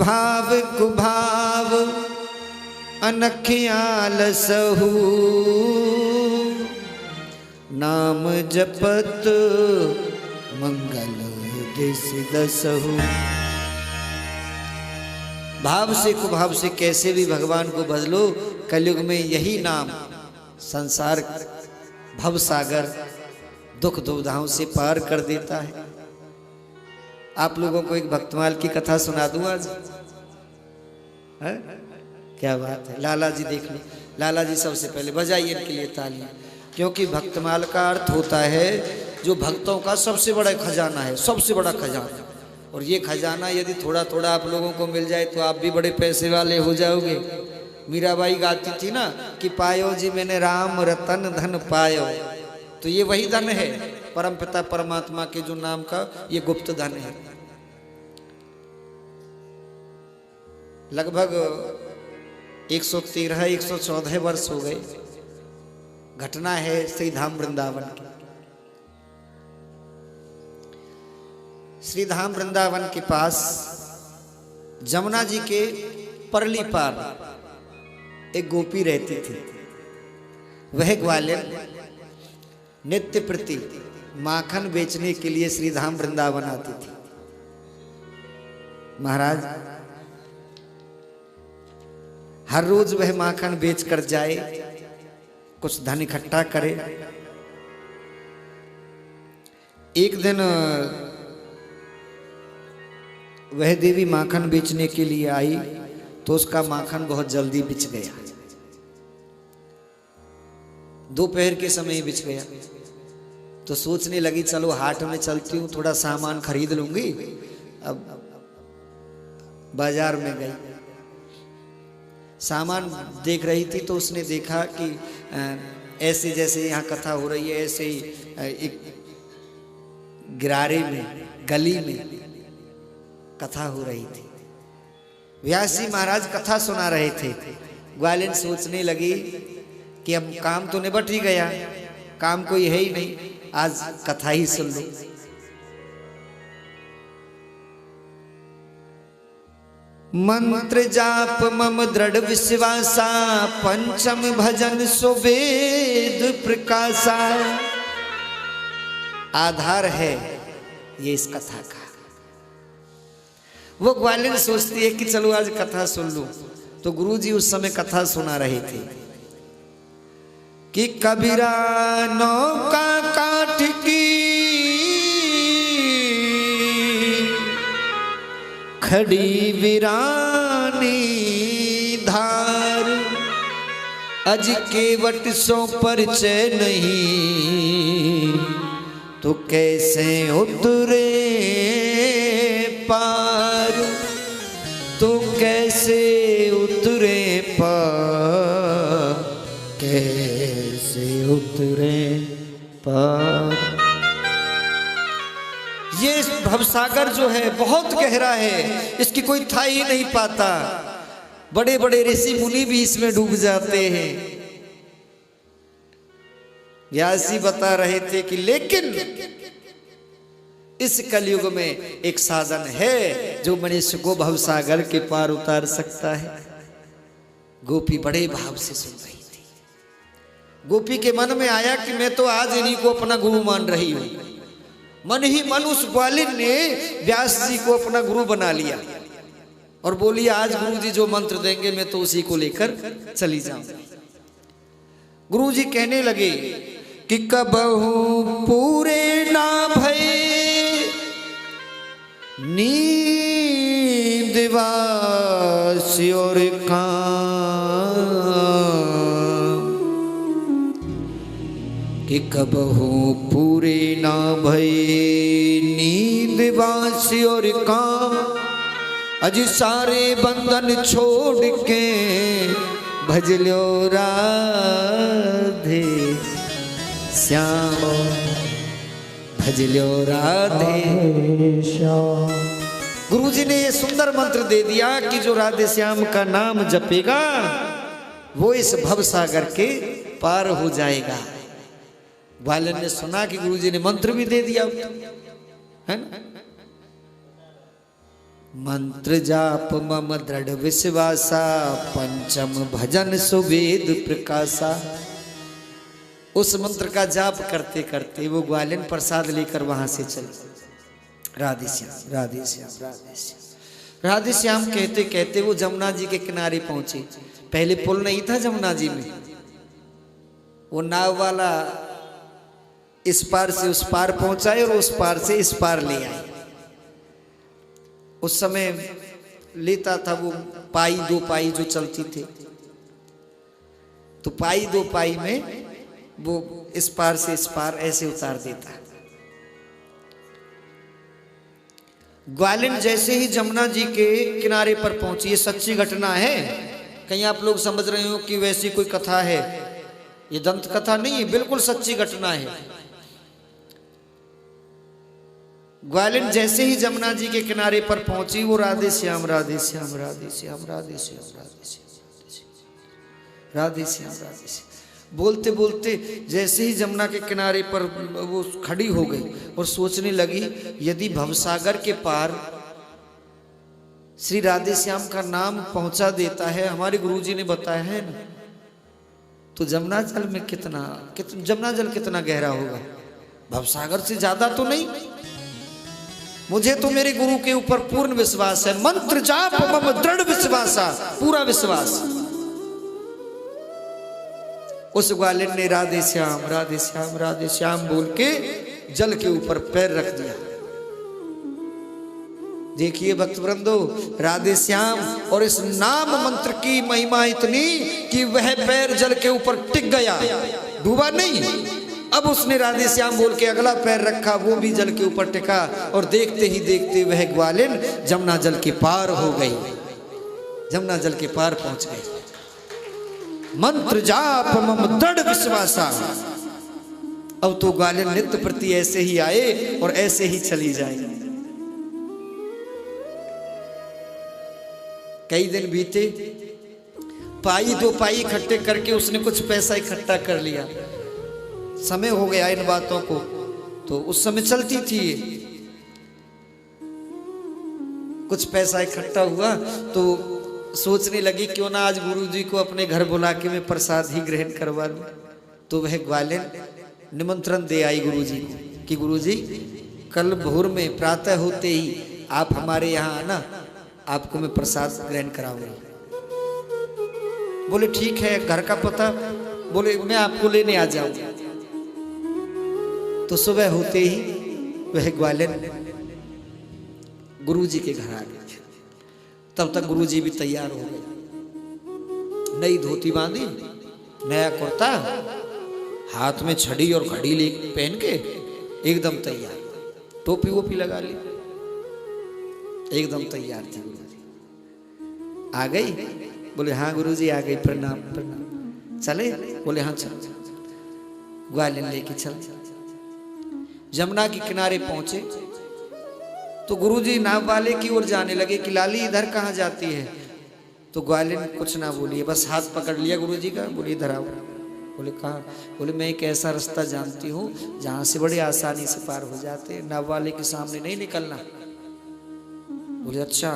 भाव कुभाव अनखियाल सहू, नाम जपत मंगल दिस दसहु। भाव से कुभाव से कैसे भी भगवान को बदलो, कलयुग में यही नाम संसार भव सागर दुख दुविधाओं से पार कर देता है। आप लोगों को एक भक्तमाल की कथा सुना दूं आज है? क्या बात है, लाला जी देख लो। लाला जी सबसे पहले बजाइए इनके लिए तालियां, क्योंकि भक्तमाल का अर्थ होता है जो भक्तों का सबसे बड़ा खजाना है, सबसे बड़ा खजाना। और ये खजाना यदि थोड़ा थोड़ा आप लोगों को मिल जाए तो आप भी बड़े पैसे वाले हो जाओगे। मीराबाई गाती थी ना कि पायो जी मैंने राम रतन धन पायो, तो ये वही धन है परम पिता परमात्मा के जो नाम का ये गुप्त धन है। लगभग 113-114 वर्ष हो गए। घटना है श्री धाम वृंदावन की। श्री धाम वृंदावन के पास जमुना जी के परली पार एक गोपी रहती थी। वह ग्वालियर नित्य प्रति माखन बेचने के लिए श्री धाम वृंदावन आती थी। महाराज हर रोज वह माखन बेच कर जाए, कुछ धन इकट्ठा करे। एक दिन वह देवी माखन बेचने के लिए आई तो उसका माखन बहुत जल्दी बिच गया। दोपहर के समय बिच गया तो सोचने लगी चलो हाट में चलती हूँ, थोड़ा सामान खरीद लूंगी। अब बाजार में गई, सामान देख रही थी तो उसने देखा कि ऐसे जैसे यहाँ कथा हो रही है ऐसे ही एक गिरारे में गली में कथा हो रही थी। व्यास जी महाराज कथा सुना रहे थे। ग्वालिन सोचने लगी कि अब काम तो निबट ही गया, काम कोई है ही नहीं, आज कथा ही सुन लो। मंत्र जाप मम दृढ़ विश्वासा, पंचम भजन सुवेद प्रकाशा। आधार है ये इस कथा का। वो ग्वालिन सोचती है कि चलो आज कथा सुन लूं। तो गुरुजी उस समय कथा सुना रहे थे कि कबीरा नौका काठ की खड़ी वीरानी धार, अज केवट सो परिचय नहीं, तो कैसे उतरे पार, तो कैसे उतरे पार, कैसे उतरे पार। ये भवसागर जो है बहुत गहरा है, इसकी कोई था ही नहीं पाता। बड़े बड़े ऋषि मुनि भी इसमें डूब जाते हैं। व्यास जी बता रहे थे कि लेकिन इस कलयुग में एक साधन है जो मनुष्य को भवसागर के पार उतार सकता है। गोपी बड़े भाव से सुन रही थी। गोपी के मन में आया कि मैं तो आज इन्हीं को अपना गुरु मान रही हूं। मन ही मन उस ग्वालिन ने व्यास जी को अपना गुरु बना लिया और बोली आज गुरु जी जो मंत्र देंगे मैं तो उसी को लेकर चली जाऊंगी। गुरु जी कहने लगे कि कबहू पूरे ना भय नींद वासी और काम, कि कबहू पूरे ना भय नींद वासी और काम, अज सारे बंधन छोड़ के भज लो राधे श्याम, भज लो राधे श्याम। गुरु जी ने ये सुंदर मंत्र दे दिया कि जो राधे श्याम का नाम जपेगा वो इस भव सागर के पार हो जाएगा। ग्वालिन ने सुना कि गुरु जी ने मंत्र भी दे दिया है ना। मंत्र जाप मम दृढ़ विश्वासा, पंचम भजन सुवेद प्रकाशा। उस मंत्र का जाप करते करते वो ग्वालिन प्रसाद लेकर वहां से चले। राधे श्याम राधे श्याम राधे श्याम राधे श्याम कहते कहते वो जमुना जी के किनारे पहुंचे। पहले पुल नहीं था जमुना जी में, वो नाव वाला इस पार से उस पार पहुंचाए और उस पार से इस पार ले आए। उस समय लेता था वो पाई दो पाई जो चलती थी, तो पाई दो पाई में वो इस पार से इस पार ऐसे उतार देता। ग्वालिन जैसे ही जमुना जी के किनारे पर पहुंची, ये सच्ची घटना है, कहीं आप लोग समझ रहे हो कि वैसी कोई कथा है, ये दंत कथा नहीं है, बिल्कुल सच्ची घटना है। ग्वालिन जैसे ही जमुना जी के किनारे पर पहुंची, वो राधे श्याम राधे श्याम राधे श्याम राधे श्याम राधे श्याम राधे श्याम राधे श्याम बोलते बोलते जैसे ही जमुना के किनारे पर वो खड़ी हो गई और सोचने लगी, यदि भवसागर के पार श्री राधे श्याम का नाम पहुंचा देता है, हमारे गुरुजी ने बताया है ना, तो जमुना जल में जमुना जल कितना गहरा होगा, भवसागर से ज्यादा तो नहीं। मुझे तो मेरे गुरु के ऊपर पूर्ण विश्वास है, मंत्र जाप मम दृढ़ विश्वासा, पूरा विश्वास। उस ग्वालिन ने राधे श्याम राधे श्याम राधे श्याम बोल के जल के ऊपर पैर रख दिया। देखिए भक्तवृंदो, राधे श्याम और इस नाम मंत्र की महिमा इतनी कि वह पैर जल के ऊपर टिक गया, डूबा नहीं। अब उसने राधे श्याम बोल के अगला पैर रखा, वो भी जल के ऊपर टिका, और देखते ही देखते वह ग्वालिन जमुना जल के पार हो गई, जमुना जल के पार पहुंच गई। मंत्र जाप मम दृढ़ विश्वासा। अब तो ग्वालिन नित्य प्रति ऐसे ही आए और ऐसे ही चली जाए। कई दिन बीते, पाई दो पाई इकट्ठे करके उसने कुछ पैसा इकट्ठा कर लिया। समय हो गया इन बातों को, तो उस समय चलती थी ये। कुछ पैसा इकट्ठा हुआ तो सोचने लगी क्यों ना आज गुरुजी को अपने घर बुला के मैं प्रसाद ही ग्रहण करवा लूं। तो वह ग्वालिन निमंत्रण दे आई गुरुजी को कि गुरुजी कल भोर में प्रातः होते ही आप हमारे यहाँ आना, आपको मैं प्रसाद ग्रहण कराऊंगी। बोले ठीक है, घर का पता? बोले मैं आपको लेने आ जाऊंगा। तो सुबह होते ही वह ग्वालिन गुरुजी के घर आ गई। तब तक गुरुजी भी तैयार हो गए, नई धोती बांधी, नया कुर्ता, हाथ में छड़ी और घड़ी ले पहन के एकदम तैयार, टोपी वोपी लगा ली, एकदम तैयार थी। गुरुजी आ गई। बोले हाँ गुरुजी आ गई, प्रणाम प्रणाम। चले? बोले हाँ चल। ग्वालिन लेके चल। जमुना के किनारे पहुंचे तो गुरुजी नाव वाले की ओर जाने लगे कि लाली इधर कहाँ जाती है? तो ग्वालिन कुछ ना बोली, बस हाथ पकड़ लिया गुरुजी का। बोले इधर आओ। बोले कहाँ? बोले मैं एक ऐसा रास्ता जानती हूँ जहाँ से बड़े आसानी से पार हो जाते, नाव वाले के सामने नहीं निकलना। बोले अच्छा,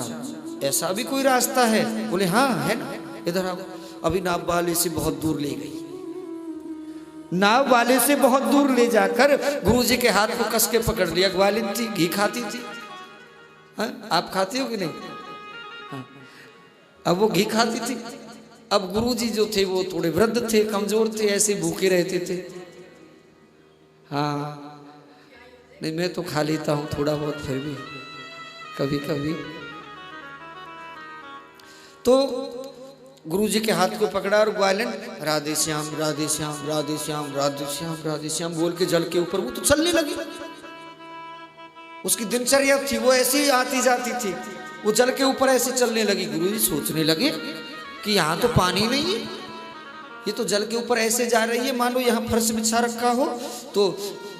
ऐसा भी कोई रास्ता है? बोले हाँ है ना, इधर आओ। अभी नाव वाले से बहुत दूर ले गई। नाव वाले से बहुत दूर ले जाकर गुरुजी के हाथ को कस के पकड़ लिया। ग्वालिन थी, घी खाती थी। हाँ? आप खाते हो कि नहीं? हाँ। अब वो घी खाती थी। अब गुरुजी जो थे वो थोड़े वृद्ध थे, कमजोर थे, ऐसे भूखे रहते थे। हाँ नहीं, मैं तो खा लेता हूँ थोड़ा बहुत, फिर भी कभी कभी। तो गुरुजी के हाथ को पकड़ा और ग्वालिन राधे श्याम राधे श्याम राधे श्याम राधे श्याम राधे श्याम बोल के जल के ऊपर वो तो चलने लगी। उसकी दिनचर्या थी, वो ऐसे ही आती जाती थी, वो जल के ऊपर ऐसे चलने लगी। गुरुजी सोचने लगे कि यहाँ तो पानी नहीं है, ये तो जल के ऊपर ऐसे जा रही है मानो यहाँ फर्श बिछा रखा हो, तो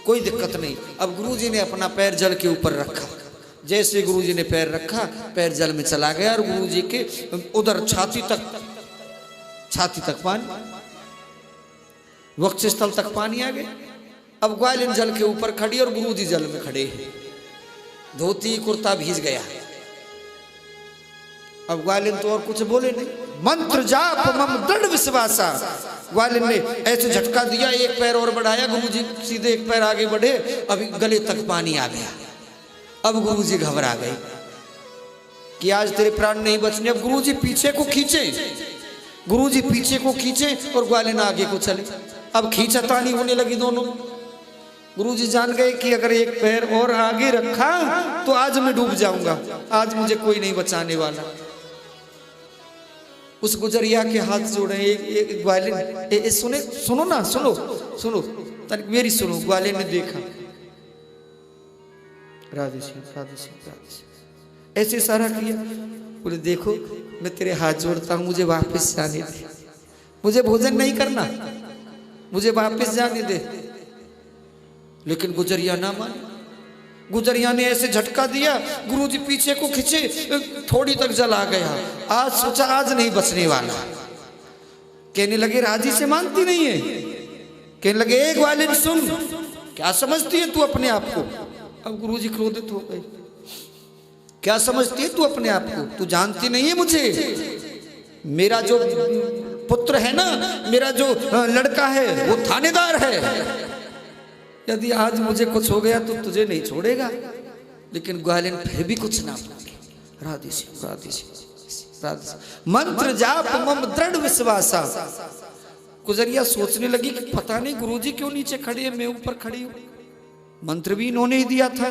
कोई दिक्कत नहीं। अब गुरुजी ने अपना पैर जल के ऊपर रखा। जैसे गुरुजी ने पैर रखा, पैर जल में चला गया और गुरुजी के उधर छाती तक पानी, वक्षस्थल तक पानी आ गया। अब ग्वालिन जल के ऊपर खड़ी और गुरुजी जल में खड़े हैं। धोती कुर्ता भीज गया, अब ग्वालिन तो और कुछ बोले नहीं। मंत्र जाप मम दृढ़ विश्वासा। ग्वालिन ने ऐसे झटका दिया, एक पैर और बढ़ाया, गुरुजी सीधे एक पैर आगे बढ़े, अभी गले तक पानी आ गया। अब गुरुजी घबरा गए कि आज तेरे प्राण नहीं बचने। अब गुरुजी पीछे को खींचे, गुरुजी पीछे को खींचे और ग्वालिन आगे को चले। अब खींचातानी होने लगी दोनों। गुरुजी जान गए कि अगर एक पैर और आगे रखा तो आज मैं डूब जाऊंगा, आज मुझे कोई नहीं बचाने वाला। उस गुजरिया के हाथ जोड़े। एक ग्वालिन सुने, सुनो ना, सुनो सुनो मेरी सुनो। ग्वालिन ने देखा, राधे श्याम राधे श्याम राधे श्याम, ऐसे इशारा किया। बोले देखो मैं तेरे हाथ जोड़ता हूं, मुझे वापस जाने दे, मुझे भोजन नहीं करना, मुझे वापस जाने दे। लेकिन गुजरिया ना माने। गुजरिया ने ऐसे झटका दिया, गुरुजी पीछे को खींचे, थोड़ी तक जल आ गया। आज सोचा आज नहीं बचने वाला। कहने लगे राजी से मानती नहीं है। कहने लगे एक ग्वालिन सुन, क्या समझती है तू अपने आप को? अब गुरुजी क्रोधित हो गए। क्या समझती है तू अपने आप को? तू जानती नहीं है मुझे। मेरा जो पुत्र है ना, मेरा जो लड़का है वो थानेदार है। यदि आज मुझे कुछ हो गया तो तुझे नहीं छोड़ेगा। लेकिन ग्वालिन फिर भी कुछ ना बोले। राधे श्याम राधे श्याम राधे श्याम। मंत्र जाप मम दृढ़ विश्वासा। गुजरिया सोचने लगी कि पता नहीं गुरुजी क्यों नीचे खड़े हैं, मैं ऊपर खड़ी हूं। मंत्र भी इन्होंने ही दिया था।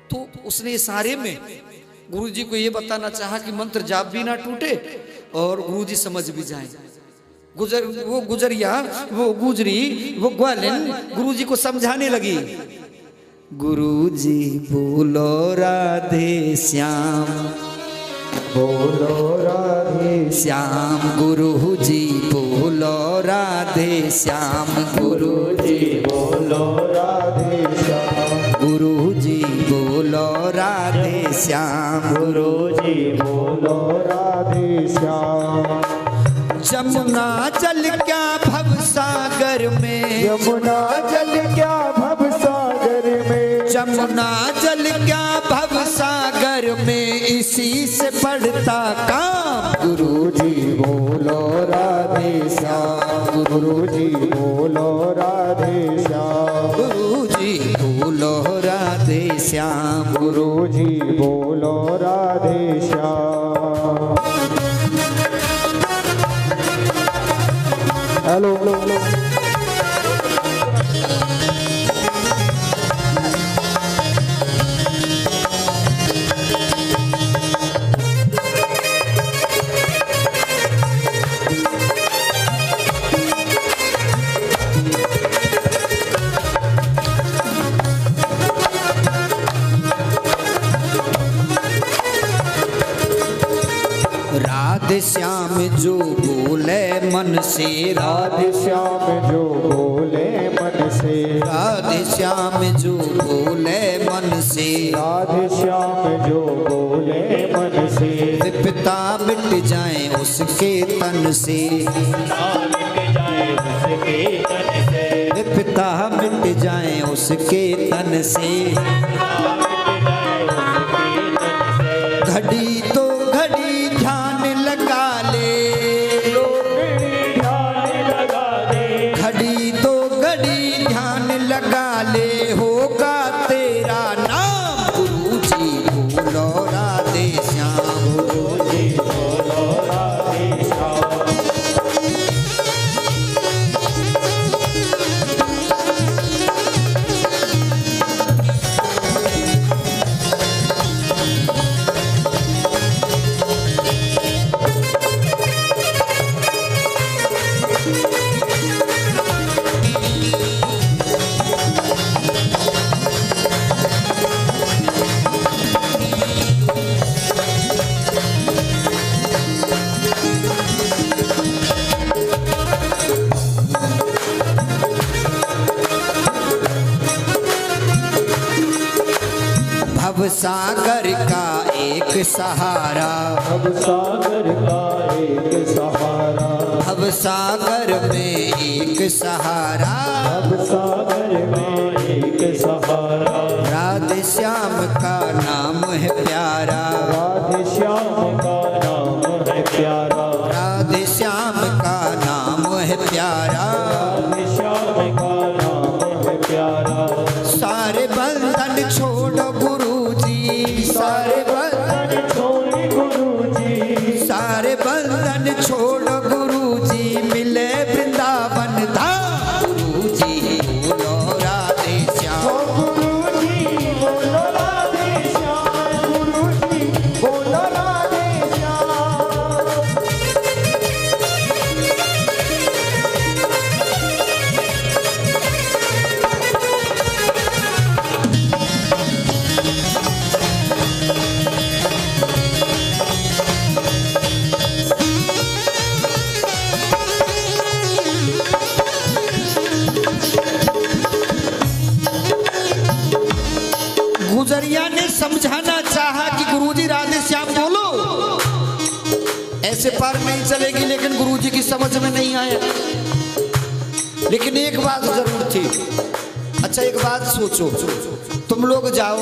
तो उसने इशारे में गुरुजी को यह बताना चाहा कि मंत्र जाप भी ना टूटे और गुरुजी समझ भी जाए। वो ग्वालिन गुरुजी को समझाने लगी। गुरुजी बोलो राधे श्याम, बोलो राधे श्याम। गुरुजी बोलो राधे श्याम, गुरुजी बोलो राधे श्याम। गुरुजी बोलो राधे श्याम, गुरुजी बोलो राधे श्याम। जमुना जल क्या भव सागर में, यमुना जल क्या भव सागर में, जमुना जल क्या भव सागर में, इसी से पड़ता काम। गुरुजी बोलो राधे श्याम, गुरुजी बोलो राधे श्याम। गुरुजी बोलो राधे श्याम, गुरुजी बोलो Radhe Shyam. Hello hello hello. Radhe Shyam जो बोले मन से, राधे श्याम जो बोले मन से, राधे श्याम जो बोले मन से, राधे श्याम जो बोले मन से, विपदा मिट जाए उसके तन से, विपदा मिट जाए उसके तन से। घड़ी तो घड़ी ध्यान लगा ले, घड़ी तो घड़ी ध्यान लगा ले, होगा तेरा नाम। गुरुजी बोलो राधे श्याम, गुरुजी बोलो राधे श्याम। भव सागर का एक सहारा, भव सागर का एक सहारा, भव सागर में एक सहारा, भव सागर में एक सहारा। राधे श्याम का नाम है प्यारा, राधे श्याम का नाम है प्यारा, राधे श्याम का नाम है प्यारा, राधे श्याम का नाम है प्यारा। सारे बंधन छोड़ो गुरुजी, सारे बंधन छोड़ गुरुजी, सारे बंधन छोड़ो गुरुजी, मिले वृंदावन धाम। गुरुजी बोलो राधे श्याम, गुरुजी बोलो राधे श्याम, गुरुजी बोलो राधे श्याम। गुजरिया ने समझाना चाहा कि गुरुजी राधे श्याम बोलो, ऐसे पार नहीं चलेगी, लेकिन गुरुजी की समझ में नहीं आया। लेकिन एक बात जरूर थी। अच्छा एक बात सोचो, तुम लोग जाओ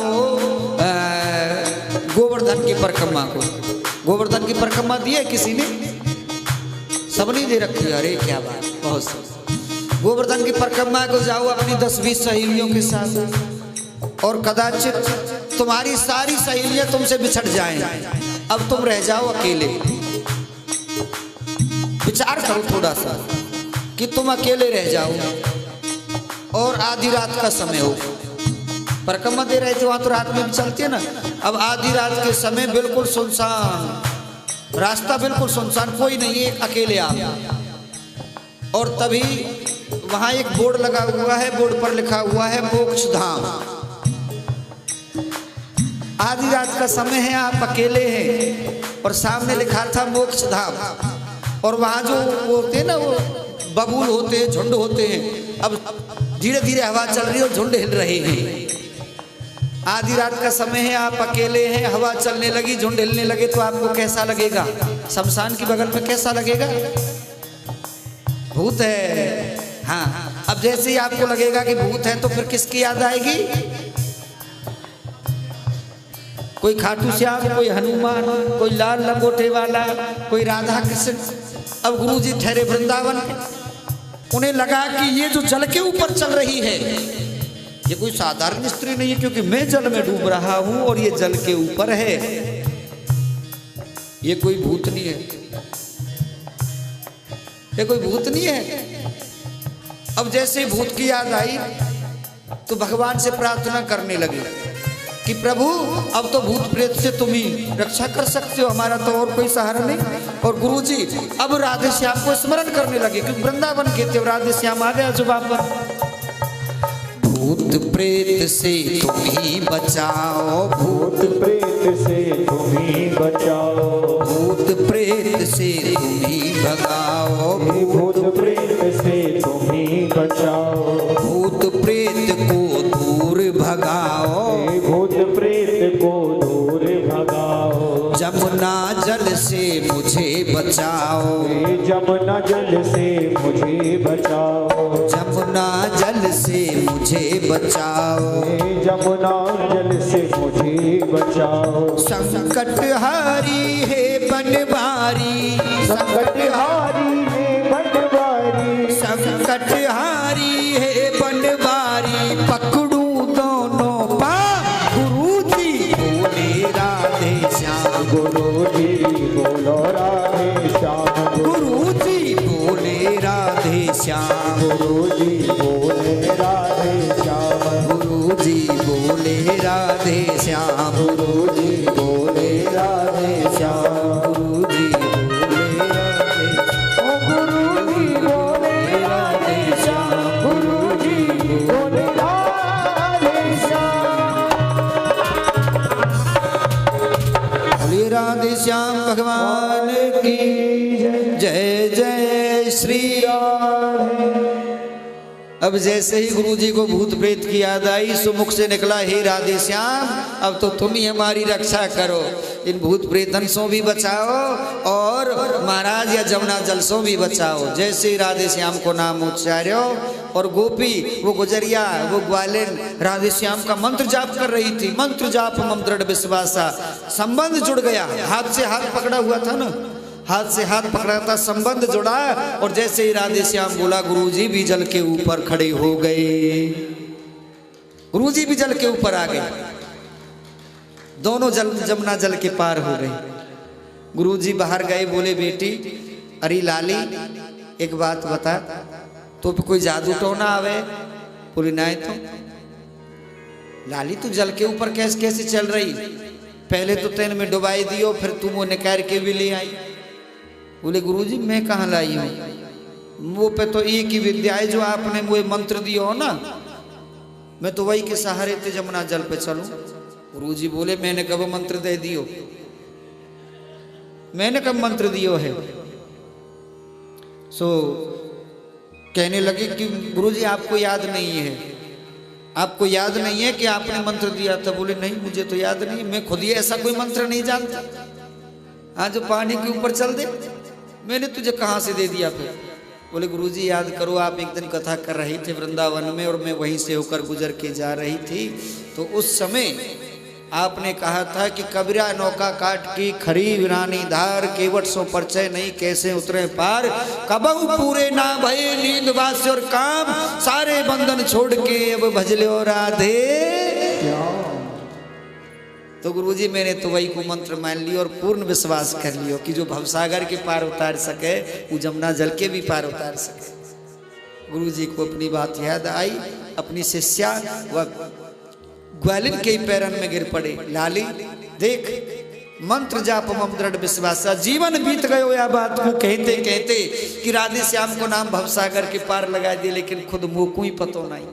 गोवर्धन की परिक्रमा को, गोवर्धन की परिक्रमा दी है किसी ने? सब नहीं दे रखी? अरे क्या बात, बहुत सही। गोवर्धन की परिक्रमा को जाओ अपनी 10-20 सहेलियों के साथ, और कदाचित तुम्हारी सारी सहेलियां तुमसे बिछड़ जाएं, अब तुम रह जाओ अकेले। विचार करो थोड़ा सा कि तुम अकेले रह जाओ और आधी रात का समय हो, परिक्रमा दे रहे थे वहां तो रात में भी चलती है ना, अब आधी रात के समय बिल्कुल सुनसान रास्ता, बिल्कुल सुनसान, कोई नहीं, एक अकेले आप। और तभी वहां एक बोर्ड लगा हुआ है, बोर्ड पर लिखा हुआ है मोक्ष धाम। आधी रात का समय है, आप अकेले हैं और सामने लिखा था मोक्ष धाम। और वहां जो वो होते हैं ना, वो बबूल होते हैं, झुंड होते हैं। अब धीरे धीरे हवा चल रही है और झुंड हिल रहे हैं। आधी रात का समय है, आप अकेले हैं, हवा चलने लगी, झुंड हिलने लगे, तो आपको कैसा लगेगा? शमशान की बगल में कैसा लगेगा? भूत है। हाँ, अब जैसे ही आपको लगेगा कि भूत है, तो फिर किसकी याद आएगी? कोई खाटू श्याम, कोई हनुमान, कोई लाल लंगोटे वाला, कोई राधा कृष्ण। अब गुरुजी ठहरे वृंदावन, उन्हें लगा कि ये जो जल के ऊपर चल रही है, ये कोई साधारण स्त्री नहीं है, क्योंकि मैं जल में डूब रहा हूं और ये जल के ऊपर है, ये कोई भूत नहीं है, ये कोई भूत नहीं है। अब जैसे भूत की याद आई तो भगवान से प्रार्थना करने लगे कि प्रभु अब तो भूत प्रेत से तुम ही रक्षा कर सकते हो, हमारा तो और कोई सहारा नहीं। और गुरुजी अब राधे श्याम को स्मरण करने लगे, क्योंकि वृंदावन के थे, राधे श्याम आ गया जुबान पर। भूत प्रेत से तुम ही बचाओ, भूत प्रेत से तुम ही बचाओ, भूत प्रेत से तुम ही भगाओ, भूत प्रेत से तुम ही बचाओ, भूत प्रेत को दूर भगाओ, भूत प्रेत को दूर भगाओ, जमुना जल से मुझे बचाओ, जमुना जल से मुझे बचाओ, जमुना जल से मुझे बचाओ, जमुना जल से मुझे बचाओ। संकट हारी है बनवारी, संकट हारी है बनवारी, संकट हारी है बनवारी, पकड़ू दोनों पाँव, गुरुजी बोले राधे श्याम, गुरुजी बोलो राधे श्याम, गुरुजी बोले राधे श्याम, गुरुजी बोले राधे श्याम, गुरुजी बोले राधे श्याम, गुरुजी बोले राधे श्याम, गुरुजी बोले राधे, ओ गुरुजी बोले राधे श्याम, गुरुजी बोले राधे श्याम। बोले राधे श्याम भगवान की जय, जय श्री राधे। अब जैसे ही गुरुजी को भूत प्रेत की याद आई, सुमुख से निकला, हे राधे श्याम अब तो तुम ही हमारी रक्षा करो, इन भूत प्रेतन से भी बचाओ और महाराज या जमुना जल से भी बचाओ। जैसे ही राधे श्याम को नाम उच्चार्यो, और गोपी वो गुजरिया वो ग्वालिन राधे श्याम का मंत्र जाप कर रही थी। मंत्र जाप मम दृढ़ विश्वासा, संबंध जुड़ गया, हाथ से हाथ पकड़ा हुआ था ना, हाथ से हाथ पकड़ा था, संबंध जुड़ा। और जैसे ही राधे श्याम बोला गुरुजी भी जल के ऊपर खड़े हो गए, गुरुजी भी जल के ऊपर आ गए, दोनों जमुना जल के पार हो गए। गुरुजी बाहर गए, बोले बेटी अरे लाली एक बात बता, तो कोई जादू टोना आवे? बोली नहीं। तो लाली तू जल के ऊपर कैसे कैसे चल रही? पहले तो तेन में डुबाई दियो, फिर तुम वो निकाल के भी ले आई। बोले गुरुजी मैं कहाँ लाई हूँ, वो पे तो एक ही विद्या है जो आपने वो मंत्र दियो हो ना, मैं तो वही के सहारे थे जमुना जल पे चलूं। गुरुजी बोले मैंने कब मंत्र दे दियो, मैंने कब मंत्र दियो है? सो कहने लगे कि गुरुजी आपको याद नहीं है, आपको याद नहीं है कि आपने मंत्र दिया था? बोले नहीं मुझे तो याद नहीं, मैं खुद ही ऐसा कोई मंत्र नहीं जानता। हाँ जो पानी के ऊपर चल दे, मैंने तुझे कहाँ से दे दिया फिर? बोले गुरुजी याद करो, आप एक दिन कथा कर रही थे वृंदावन में और मैं वहीं से होकर गुजर के जा रही थी, तो उस समय आपने कहा था कि कबीरा नौका काट की खरी विरानी धार, केवट सो परिचय नहीं कैसे उतरे पार, कबहू पूरे ना भये नींद वास्य और काम, सारे बंधन छोड़ के अब भजलो राधे। तो गुरुजी मैंने तो वही को मंत्र मान लियो और पूर्ण विश्वास कर लियो कि जो भवसागर के पार उतार सके वो जमुना जल के भी पार उतार सके। गुरुजी को अपनी बात याद आई, अपनी शिष्या वह ग्वालिन के पैरन में गिर पड़े। लाली देख मंत्र जाप मम दृढ़ विश्वासा, जीवन बीत गयो या बात को कहते कहते कि राधे श्याम को नाम भवसागर के पार लगा दिए, लेकिन खुद मुँह को ही पतो नहीं।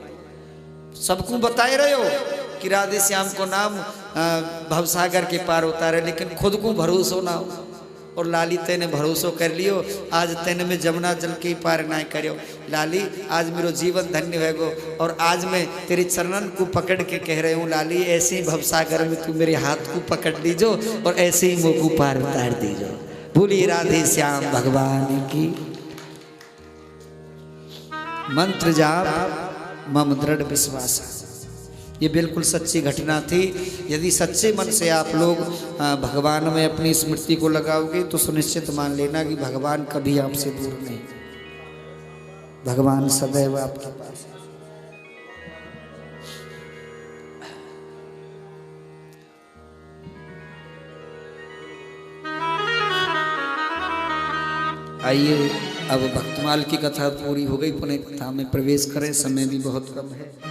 सबको बताए रहे हो कि राधे श्याम को नाम भवसागर के पार उतारे, लेकिन खुद को भरोसो ना हो। और लाली तेने भरोसो कर लियो, आज तेने में जमुना जल के पार ना करियो। लाली आज मेरो जीवन धन्य है गो, और आज मैं तेरी चरणन को पकड़ के कह रही हूँ लाली ऐसे ही भवसागर में तू मेरे हाथ को पकड़ दीजो और ऐसे ही मुँह को पार उतार दीजो। बोलिए राधे श्याम भगवान की। मंत्र जाप मम दृढ़ विश्वास, ये बिल्कुल सच्ची घटना थी। यदि सच्चे मन से आप लोग भगवान में अपनी स्मृति को लगाओगे तो सुनिश्चित मान लेना कि भगवान कभी आपसे दूर नहीं, भगवान सदैव आपके पास है। आइए अब भक्तमाल की कथा पूरी हो गई, पुनः कथा में प्रवेश करें, समय भी बहुत कम है।